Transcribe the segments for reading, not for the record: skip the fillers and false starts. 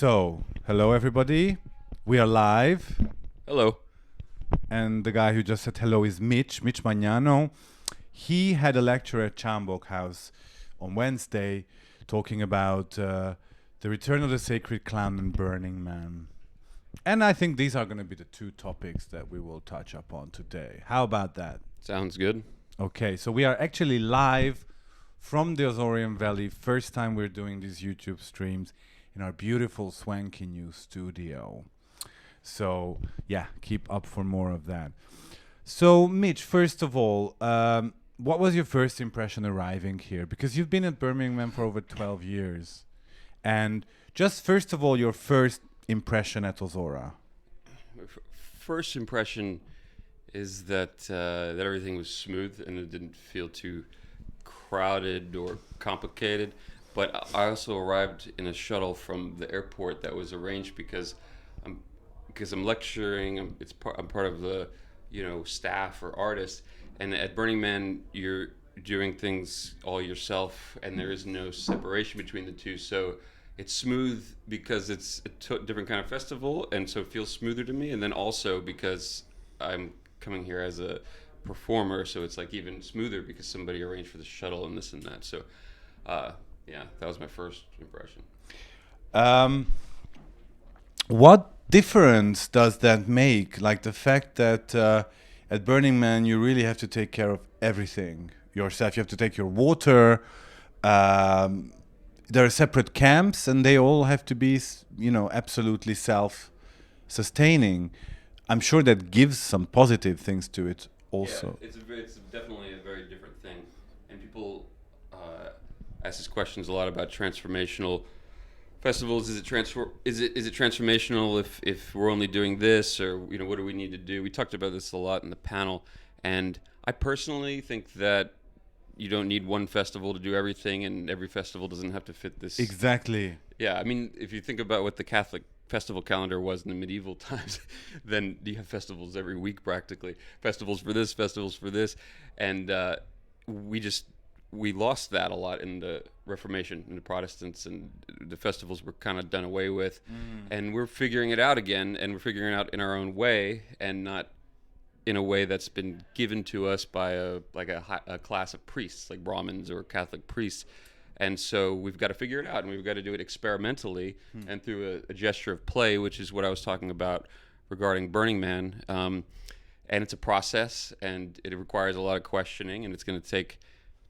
So, hello everybody. We are live, Hello. and the guy who just said hello is Mitch Mignano. He had a lecture at Chambok House on Wednesday talking about the return of the sacred clown and Burning Man. And I think these are going to be the two topics that we will touch upon today. How about that? Sounds good. Okay, so we are actually live from the Azorian Valley. First time we're doing these YouTube streams in our beautiful, swanky new studio. So, yeah, keep up for more of that. So, Mitch, first of all, what was your first impression arriving here? Because you've been at Birmingham for over 12 years. And just first of all, your first impression at Ozora. First impression is that everything was smooth and it didn't feel too crowded or complicated. But I also arrived in a shuttle from the airport that was arranged because I'm lecturing. I'm part of the staff or artists. And at Burning Man, you're doing things all yourself, and there is no separation between the two. So it's smooth because it's a different kind of festival, and so it feels smoother to me. And then also because I'm coming here as a performer, so it's like even smoother because somebody arranged for the shuttle and this and that. So yeah, that was my first impression. What difference does that make? Like the fact that at Burning Man, you really have to take care of everything yourself. You have to take your water. There are separate camps, and they all have to be, absolutely self-sustaining. I'm sure that gives some positive things to it also. Yeah, it's definitely a very different thing, and people ask these questions a lot about transformational festivals. Is it transformational if we're only doing this, or what do we need to do? We talked about this a lot in the panel, and I personally think that you don't need one festival to do everything, and every festival doesn't have to fit this. Exactly. Yeah, I mean, if you think about what the Catholic festival calendar was in the medieval times, then you have festivals every week practically. Festivals for this, and we lost that a lot in the Reformation and the Protestants, and the festivals were kind of done away with. And we're figuring it out again, and we're figuring it out in our own way, and not in a way that's been given to us by a class of priests, like Brahmins or Catholic priests. And so we've got to figure it out, and we've got to do it experimentally and through a gesture of play, which is what I was talking about regarding Burning Man. And it's a process, and it requires a lot of questioning, and it's going to take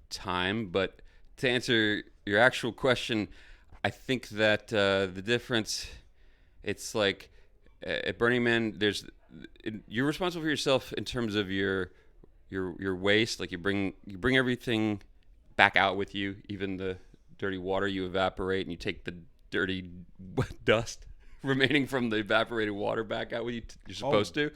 time. But to answer your actual question, I think that the difference, it's like at Burning Man, you're responsible for yourself in terms of your waste. Like you bring everything back out with you, even the dirty water you evaporate, and you take the dirty dust remaining from the evaporated water back out with you. You're supposed to.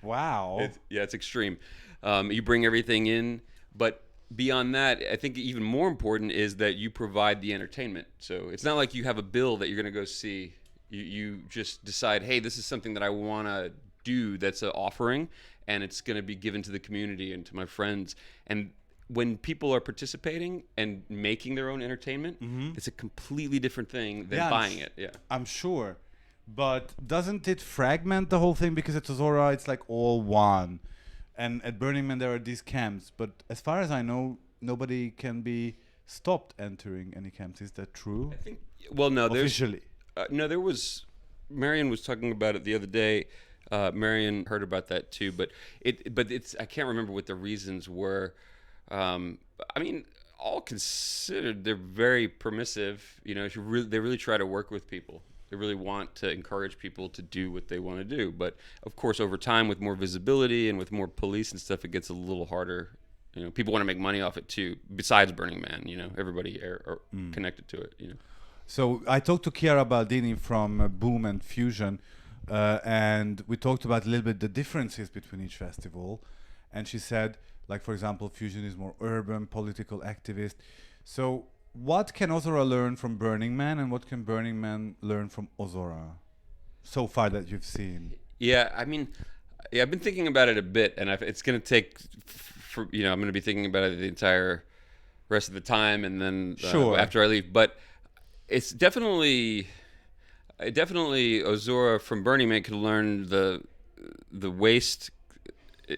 Wow. It's extreme. You bring everything in, but beyond that, I think even more important is that you provide the entertainment. So it's not like you have a bill that you're going to go see. You just decide, hey, this is something that I want to do that's an offering, and it's going to be given to the community and to my friends. And when people are participating and making their own entertainment, it's a completely different thing than buying it. Yeah, I'm sure. But doesn't it fragment the whole thing? Because at Ozora, it's like all one. And at Burning Man, there are these camps. But as far as I know, nobody can be stopped entering any camps. Is that true? I think, well, no, Officially. there was, Marion was talking about it the other day. Marion heard about that too, but it's I can't remember what the reasons were. I mean, all considered, they're very permissive. They really try to work with people. They really want to encourage people to do what they want to do. But of course, over time, with more visibility and with more police and stuff, it gets a little harder. People want to make money off it too. Besides Burning Man, everybody are connected to it. So I talked to Chiara Baldini from Boom and Fusion, and we talked about a little bit the differences between each festival. And she said, like, for example, Fusion is more urban, political activist. So what can Ozora learn from Burning Man, and what can Burning Man learn from Ozora so far that you've seen? Yeah, I mean, I've been thinking about it a bit, and it's going to take, I'm going to be thinking about it the entire rest of the time, and then Sure. after I leave. But it's definitely Definitely, Ozora from Burning Man could learn the waste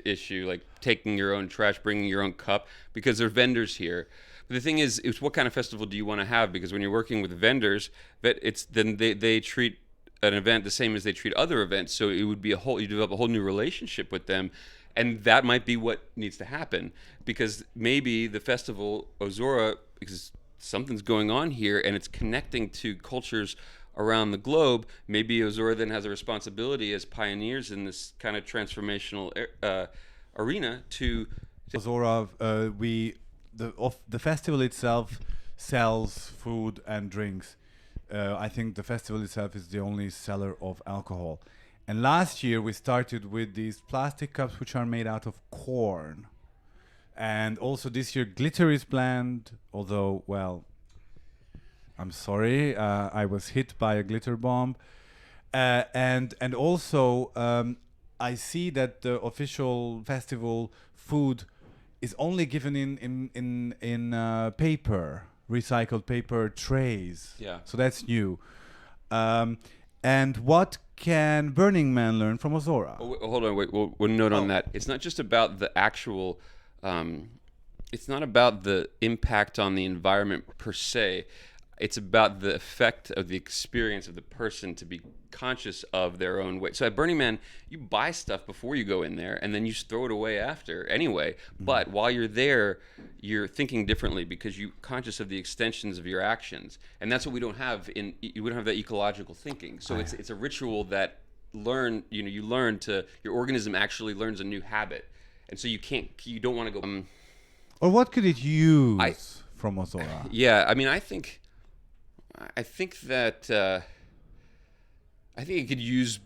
issue, like taking your own trash, bringing your own cup, because there are vendors here. But the thing is, it's what kind of festival do you want to have? Because when you're working with vendors, that it's then they treat an event the same as they treat other events. So it would be you develop a whole new relationship with them, and that might be what needs to happen. Because maybe the festival Ozora, because something's going on here, and it's connecting to cultures around the globe. Maybe Ozora then has a responsibility as pioneers in this kind of transformational arena to. Zora, the festival itself sells food and drinks. I think the festival itself is the only seller of alcohol. And last year we started with these plastic cups which are made out of corn. And also this year glitter is planned, although, well, I'm sorry, I was hit by a glitter bomb. And also I see that the official festival food is only given in paper, recycled paper trays. Yeah. So that's new. And what can Burning Man learn from Ozora? Hold on, wait. One note on that. It's not just about the actual. It's not about the impact on the environment per se. It's about the effect of the experience of the person to be conscious of their own way. So at Burning Man, you buy stuff before you go in there, and then you throw it away after anyway. But while you're there, you're thinking differently because you're conscious of the extensions of your actions, and that's what we don't have we don't have that ecological thinking. So it's a ritual that you learn to your organism actually learns a new habit, and so you don't want to go. Or what could it use from Ozora? Yeah, I mean, I think that I think it could use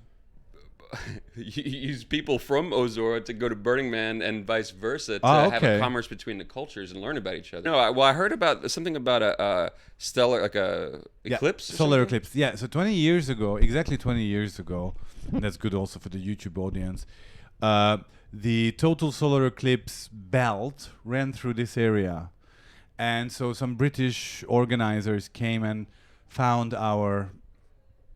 people from Ozora to go to Burning Man and vice versa to have a commerce between the cultures and learn about each other. No, I heard about something about a stellar, like a eclipse. Solar eclipse. Yeah, so 20 years ago, exactly 20 years ago, and that's good also for the YouTube audience. The total solar eclipse belt ran through this area. And so some British organizers came and found our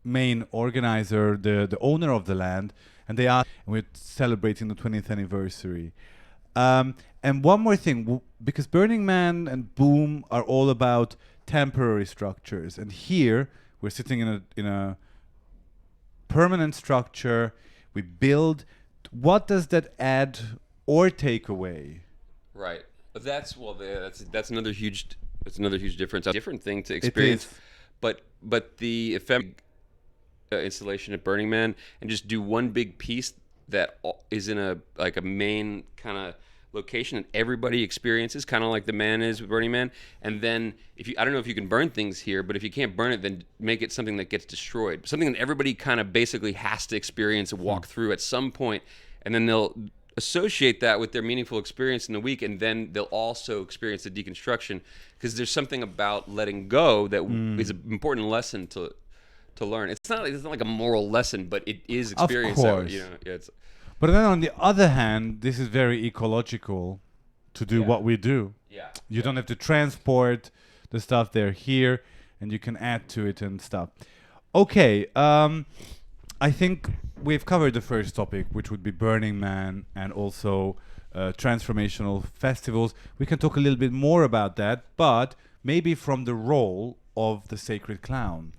main organizer, the owner of the land, and they asked, and we're celebrating the 20th anniversary. And one more thing, because Burning Man and Boom are all about temporary structures, and here we're sitting in a permanent structure. We build. What does that add or take away? Right. That's another huge difference. A different thing to experience, but the ephemeral installation at Burning Man and just do one big piece that is in a main kind of location that everybody experiences, kind of like the man is with Burning Man. And then I don't know if you can burn things here, but if you can't burn it, then make it something that gets destroyed, something that everybody kind of basically has to experience and walk through at some point, and then they'll associate that with their meaningful experience in the week, and then they'll also experience the deconstruction, because there's something about letting go that is an important lesson to learn. It's not like a moral lesson, but it is experience. Of course. But then on the other hand, this is very ecological to do what we do. Yeah. You don't have to transport the stuff there here, and you can add to it and stuff. Okay, I think we've covered the first topic, which would be Burning Man and also transformational festivals. We can talk a little bit more about that, but maybe from the role of the sacred clown.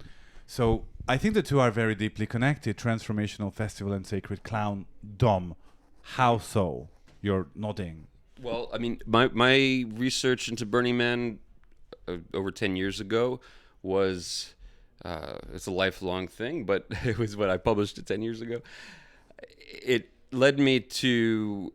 So I think the two are very deeply connected, transformational festival and sacred clown dom. How so? You're nodding. Well, I mean, my research into Burning Man over 10 years ago was, it's a lifelong thing, but it was what I published 10 years ago. It led me to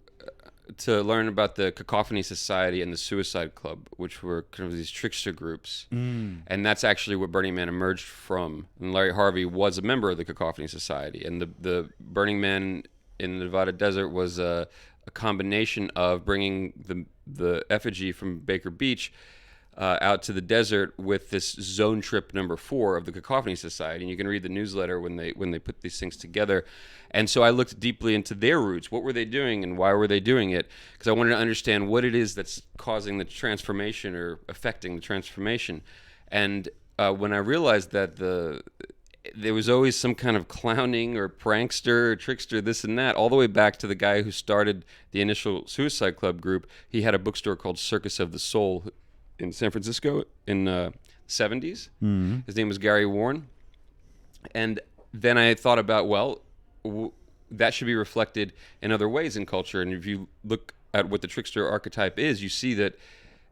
learn about the Cacophony Society and the Suicide Club, which were kind of these trickster groups. And that's actually what Burning Man emerged from. And Larry Harvey was a member of the Cacophony Society. And the Burning Man in the Nevada desert was a combination of bringing the effigy from Baker Beach out to the desert with this zone trip number 4 of the Cacophony Society. And you can read the newsletter when they put these things together. And so I looked deeply into their roots. What were they doing and why were they doing it? Because I wanted to understand what it is that's causing the transformation or affecting the transformation. And when I realized that there was always some kind of clowning or prankster or trickster, this and that, all the way back to the guy who started the initial Suicide Club group. He had a bookstore called Circus of the Soul in San Francisco in the 70s. Mm. His name was Gary Warren. And then I thought about, well, that should be reflected in other ways in culture. And if you look at what the trickster archetype is, you see that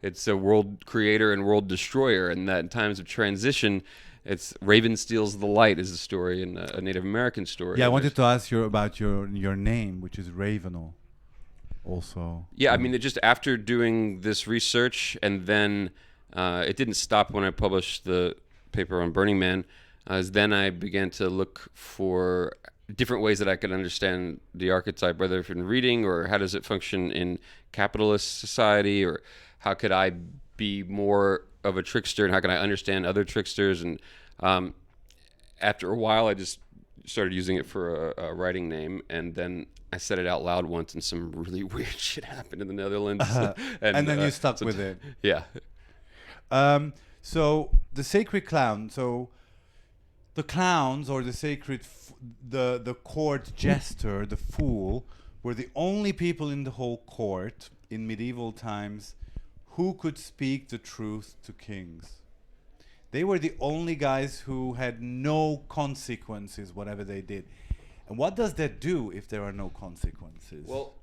it's a world creator and world destroyer, and that in times of transition, it's Raven steals the light is a story, and a Native American story. Yeah, I wanted to ask you about your name, which is Ravenel. Also. Yeah, I mean, just after doing this research, and then it didn't stop when I published the paper on Burning Man. As then I began to look for different ways that I could understand the archetype, whether in reading or how does it function in capitalist society, or how could I be more of a trickster and how can I understand other tricksters. And after a while, I just started using it for a writing name, and then I said it out loud once, and some really weird shit happened in the Netherlands. And then you stuck with it. Yeah. So the sacred clown. So the clowns, or the sacred, the court jester, the fool, were the only people in the whole court in medieval times who could speak the truth to kings. They were the only guys who had no consequences, whatever they did. And what does that do if there are no consequences? Well,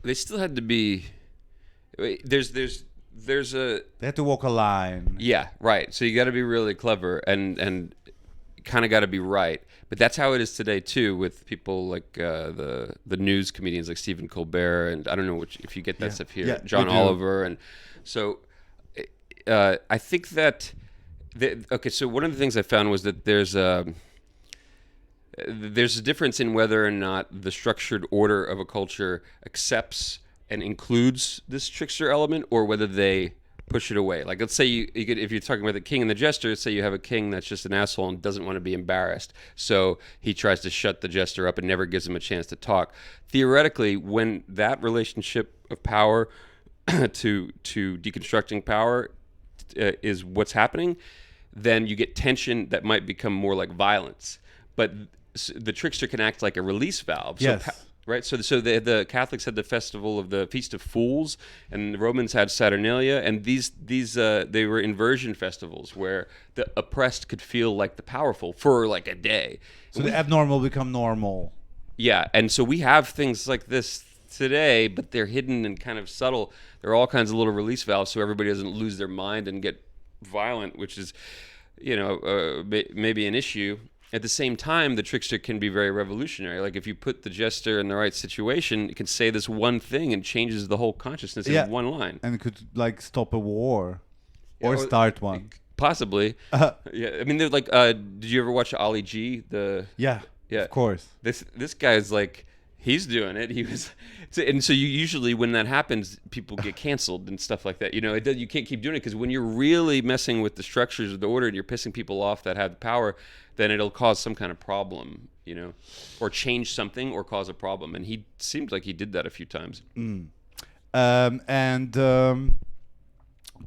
they still had to be. There's a. They had to walk a line. Yeah, right. So you got to be really clever and kind of got to be right. But that's how it is today too, with people like the news comedians like Stephen Colbert, and I don't know if you get that stuff here, John Oliver, and so I think that. Okay, so one of the things I found was that there's a difference in whether or not the structured order of a culture accepts and includes this trickster element, or whether they push it away. Like, let's say you could, if you're talking about the king and the jester, say you have a king that's just an asshole and doesn't want to be embarrassed, so he tries to shut the jester up and never gives him a chance to talk. Theoretically, when that relationship of power to deconstructing power is what's happening, then you get tension that might become more like violence. But the trickster can act like a release valve. Yes. So, right. So the Catholics had the festival of the Feast of Fools, and the Romans had Saturnalia, and these they were inversion festivals where the oppressed could feel like the powerful for like a day. So the abnormal become normal. Yeah, and so we have things like this today, but they're hidden and kind of subtle. There are all kinds of little release valves so everybody doesn't lose their mind and get violent, which is, maybe an issue. At the same time, the trickster can be very revolutionary. Like if you put the jester in the right situation, it can say this one thing and changes the whole consciousness in one line. And it could like stop a war or start one. Possibly. Yeah. I mean, they're like, did you ever watch Ali G? Yeah, of course. This guy's like, he's doing it. He was, and so you usually when that happens, people get canceled and stuff like that. You can't keep doing it because when you're really messing with the structures of the order and you're pissing people off that have the power, then it'll cause some kind of problem, or change something or cause a problem. And he seemed like he did that a few times.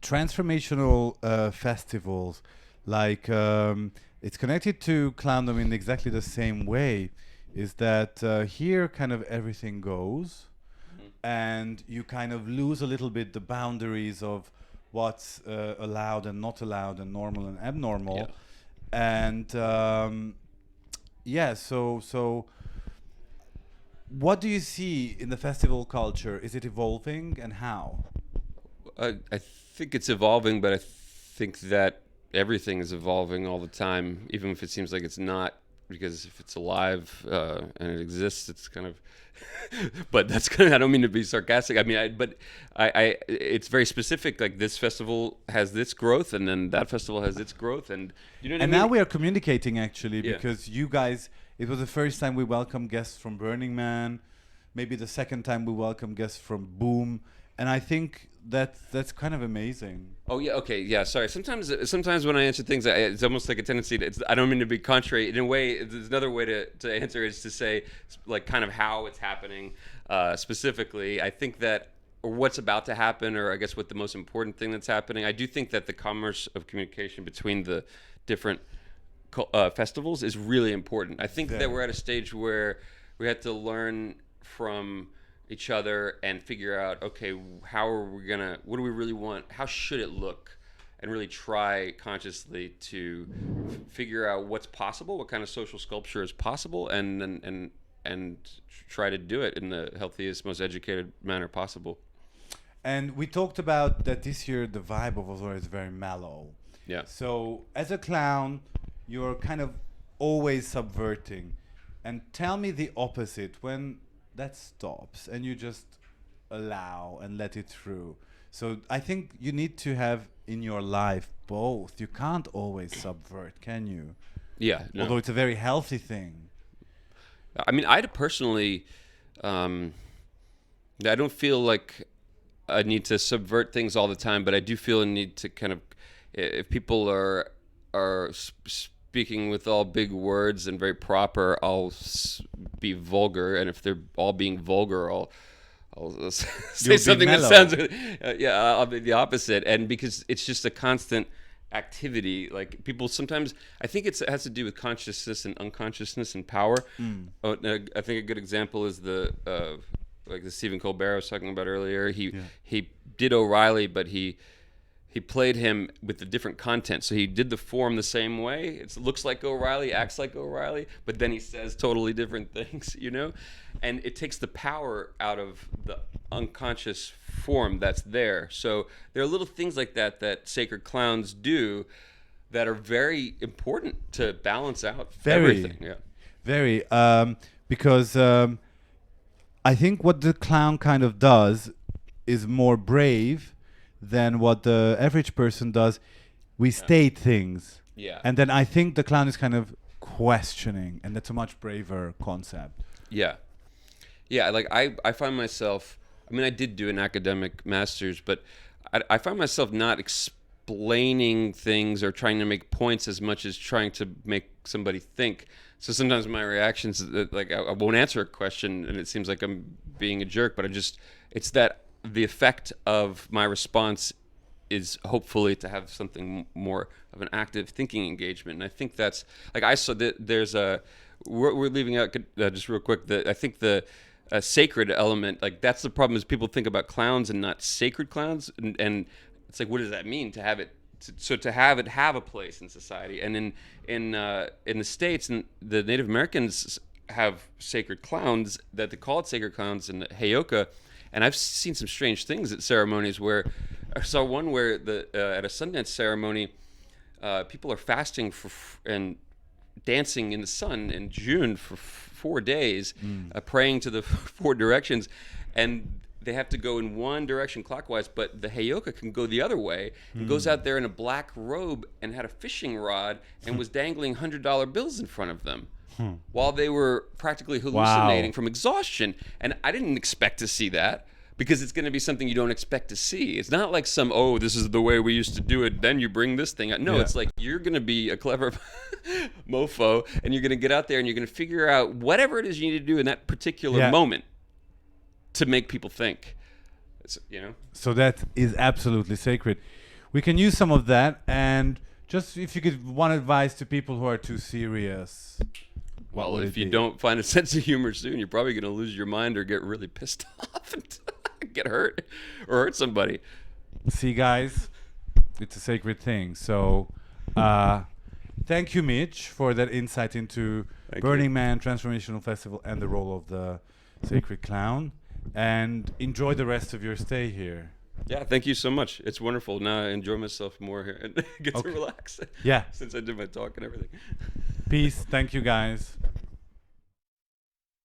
Transformational festivals, like it's connected to clowndom in exactly the same way. Is that here kind of everything goes, and you kind of lose a little bit the boundaries of what's allowed and not allowed, and normal and abnormal. Yeah. And so what do you see in the festival culture? Is it evolving, and how? I think it's evolving, but I think that everything is evolving all the time, even if it seems like it's not. Because if it's alive and it exists, it's kind of. But that's kind of. I don't mean to be sarcastic. I mean, it's very specific. Like this festival has this growth, and then that festival has its growth, and you know. What I mean? Now we are communicating actually, because you guys. It was the first time we welcomed guests from Burning Man, maybe the second time we welcomed guests from Boom, and I think that's kind of amazing. Oh yeah, okay, yeah. Sorry. Sometimes when I answer things, it's almost like a tendency to. I don't mean to be contrary. In a way, there's another way to answer is to say like kind of how it's happening specifically. I think that or what's about to happen, or I guess what the most important thing that's happening. I do think that the commerce of communication between the different festivals is really important. I think Yeah. that we're at a stage where we have to learn from each other and figure out, okay, how are we gonna, what do we really want, how should it look, and really try consciously to figure out what's possible, what kind of social sculpture is possible, and try to do it in the healthiest, most educated manner possible. And we talked about that this year the vibe of Ozora is very mellow. Yeah. So as a clown, you're kind of always subverting. And tell me the opposite, when that stops and you just allow and let it through. So I think you need to have in your life both. You can't always subvert, can you? Yeah. No. Although it's a very healthy thing. I mean, I personally, I don't feel like I need to subvert things all the time, but I do feel a need to kind of, if people are speaking with all big words and very proper, I'll be vulgar, and if they're all being vulgar, I'll say something that sounds, I'll be the opposite, and because it's just a constant activity. Like people sometimes, I think it has to do with consciousness and unconsciousness and power. I think a good example is like the Stephen Colbert I was talking about earlier. He did O'Reilly, but he played him with the different content. So he did the form the same way. It looks like O'Reilly, acts like O'Reilly, but then he says totally different things, you know? And it takes the power out of the unconscious form that's there. So there are little things like that sacred clowns do that are very important to balance out everything. Yeah. Very. Because I think what the clown kind of does is more brave than what the average person does. We state things. Yeah. And then I think the clown is kind of questioning, and that's a much braver concept. Yeah. Yeah, like I find myself, I mean, I did do an academic master's, but I find myself not explaining things or trying to make points as much as trying to make somebody think. So sometimes my reactions, like I won't answer a question and it seems like I'm being a jerk, but it's that the effect of my response is hopefully to have something more of an active thinking engagement. And I think that's, like I saw that there's we're leaving out, just real quick, I think the sacred element, like that's the problem, is people think about clowns and not sacred clowns. And it's like, what does that mean to have it? So to have it have a place in society, and in the States, and the Native Americans have sacred clowns that they call it sacred clowns in Heyoka, and I've seen some strange things at ceremonies where I saw one where at a Sundance ceremony, people are fasting and dancing in the sun in June for 4 days, praying to the 4 directions, and they have to go in one direction clockwise, but the Heyoka can go the other way, and goes out there in a black robe and had a fishing rod and was dangling $100 bills in front of them while they were practically hallucinating from exhaustion. And I didn't expect to see that, because it's going to be something you don't expect to see. It's not like this is the way we used to do it, then you bring this thing out. No, It's like you're going to be a clever mofo, and you're going to get out there and you're going to figure out whatever it is you need to do in that particular moment to make people think, you know? So that is absolutely sacred. We can use some of that, and just if you could one advice to people who are too serious. Well, if you don't find a sense of humor soon, you're probably going to lose your mind or get really pissed off and get hurt or hurt somebody. See, guys, it's a sacred thing. So thank you, Mitch, for that insight into Burning Man Transformational Festival and the role of the sacred clown. And enjoy the rest of your stay here. Yeah, thank you so much. It's wonderful. Now I enjoy myself more here and get to relax. Yeah. Since I did my talk and everything. Peace. Thank you, guys.